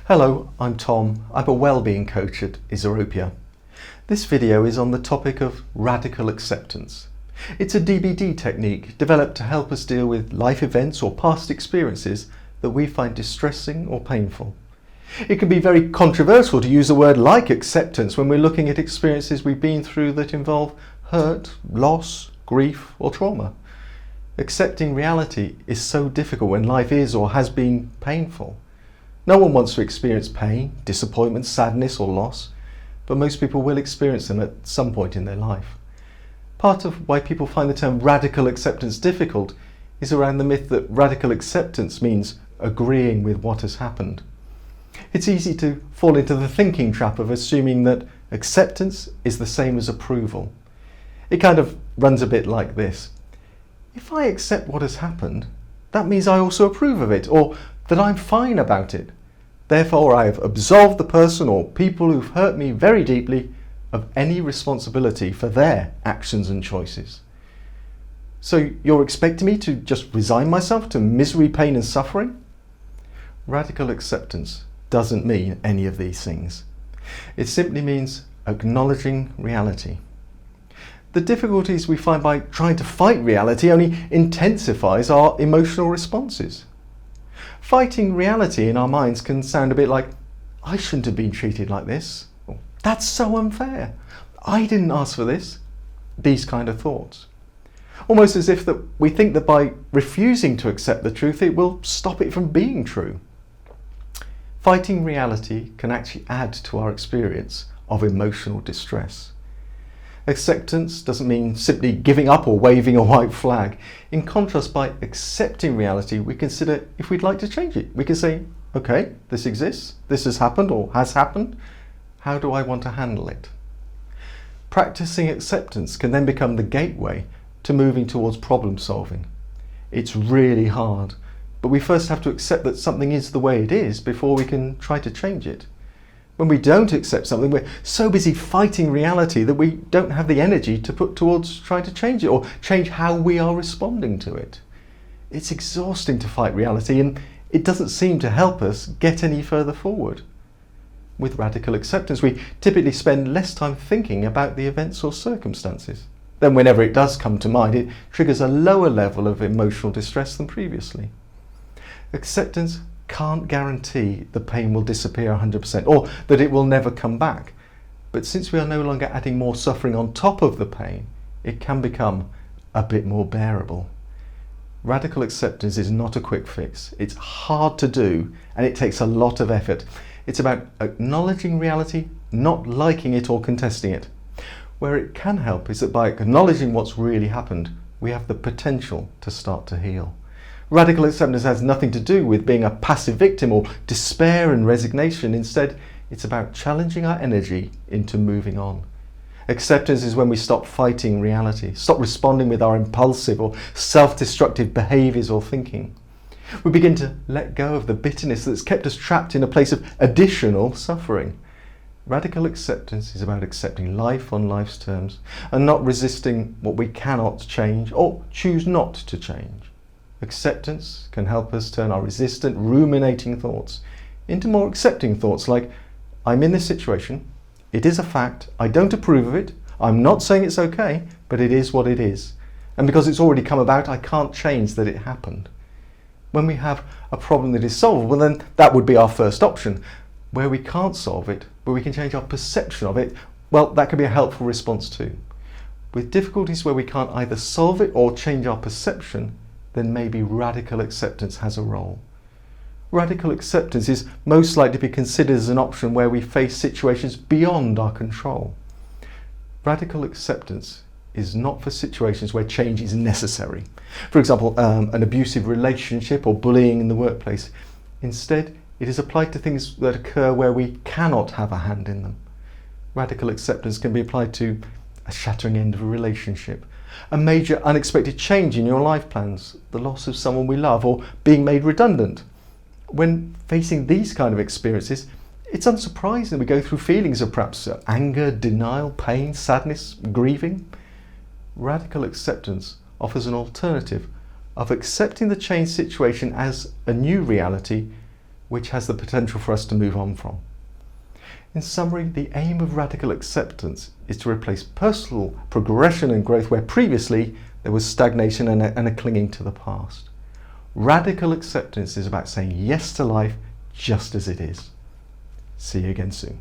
Hello, I'm Tom. I'm a wellbeing coach at Isorropia. This video is on the topic of radical acceptance. It's a DBD technique developed to help us deal with life events or past experiences that we find distressing or painful. It can be very controversial to use a word like acceptance when we're looking at experiences we've been through that involve hurt, loss, grief or trauma. Accepting reality is so difficult when life is or has been painful. No one wants to experience pain, disappointment, sadness or loss, but most people will experience them at some point in their life. Part of why people find the term radical acceptance difficult is around the myth that radical acceptance means agreeing with what has happened. It's easy to fall into the thinking trap of assuming that acceptance is the same as approval. It kind of runs a bit like this. If I accept what has happened, that means I also approve of it, or that I'm fine about it. Therefore, I have absolved the person or people who've hurt me very deeply of any responsibility for their actions and choices. So you're expecting me to just resign myself to misery, pain and suffering? Radical acceptance doesn't mean any of these things. It simply means acknowledging reality. The difficulties we find by trying to fight reality only intensifies our emotional responses. Fighting reality in our minds can sound a bit like, I shouldn't have been treated like this. Or, that's so unfair. I didn't ask for this. These kind of thoughts. Almost as if that we think that by refusing to accept the truth, it will stop it from being true. Fighting reality can actually add to our experience of emotional distress. Acceptance doesn't mean simply giving up or waving a white flag. In contrast, by accepting reality, we consider if we'd like to change it. We can say, okay, this exists, this has happened or has happened. How do I want to handle it? Practicing acceptance can then become the gateway to moving towards problem solving. It's really hard, but we first have to accept that something is the way it is before we can try to change it. When we don't accept something, we're so busy fighting reality that we don't have the energy to put towards trying to change it or change how we are responding to it. It's exhausting to fight reality, and it doesn't seem to help us get any further forward. With radical acceptance, we typically spend less time thinking about the events or circumstances. Then whenever it does come to mind, it triggers a lower level of emotional distress than previously. Acceptance can't guarantee the pain will disappear 100% or that it will never come back. But since we are no longer adding more suffering on top of the pain, it can become a bit more bearable. Radical acceptance is not a quick fix. It's hard to do and it takes a lot of effort. It's about acknowledging reality, not liking it or contesting it. Where it can help is that by acknowledging what's really happened, we have the potential to start to heal. Radical acceptance has nothing to do with being a passive victim or despair and resignation. Instead, it's about challenging our energy into moving on. Acceptance is when we stop fighting reality, stop responding with our impulsive or self-destructive behaviours or thinking. We begin to let go of the bitterness that's kept us trapped in a place of additional suffering. Radical acceptance is about accepting life on life's terms and not resisting what we cannot change or choose not to change. Acceptance can help us turn our resistant, ruminating thoughts into more accepting thoughts like, I'm in this situation, it is a fact, I don't approve of it, I'm not saying it's okay, but it is what it is. And because it's already come about, I can't change that it happened. When we have a problem that is solvable, then that would be our first option. Where we can't solve it, but we can change our perception of it, well, that can be a helpful response too. With difficulties where we can't either solve it or change our perception, then maybe radical acceptance has a role. Radical acceptance is most likely to be considered as an option where we face situations beyond our control. Radical acceptance is not for situations where change is necessary. For example, an abusive relationship or bullying in the workplace. Instead, it is applied to things that occur where we cannot have a hand in them. Radical acceptance can be applied to a shattering end of a relationship, a major unexpected change in your life plans, the loss of someone we love, or being made redundant. When facing these kind of experiences, it's unsurprising we go through feelings of perhaps anger, denial, pain, sadness, grieving. Radical acceptance offers an alternative of accepting the changed situation as a new reality which has the potential for us to move on from. In summary, the aim of radical acceptance is to replace personal progression and growth where previously there was stagnation and a clinging to the past. Radical acceptance is about saying yes to life just as it is. See you again soon.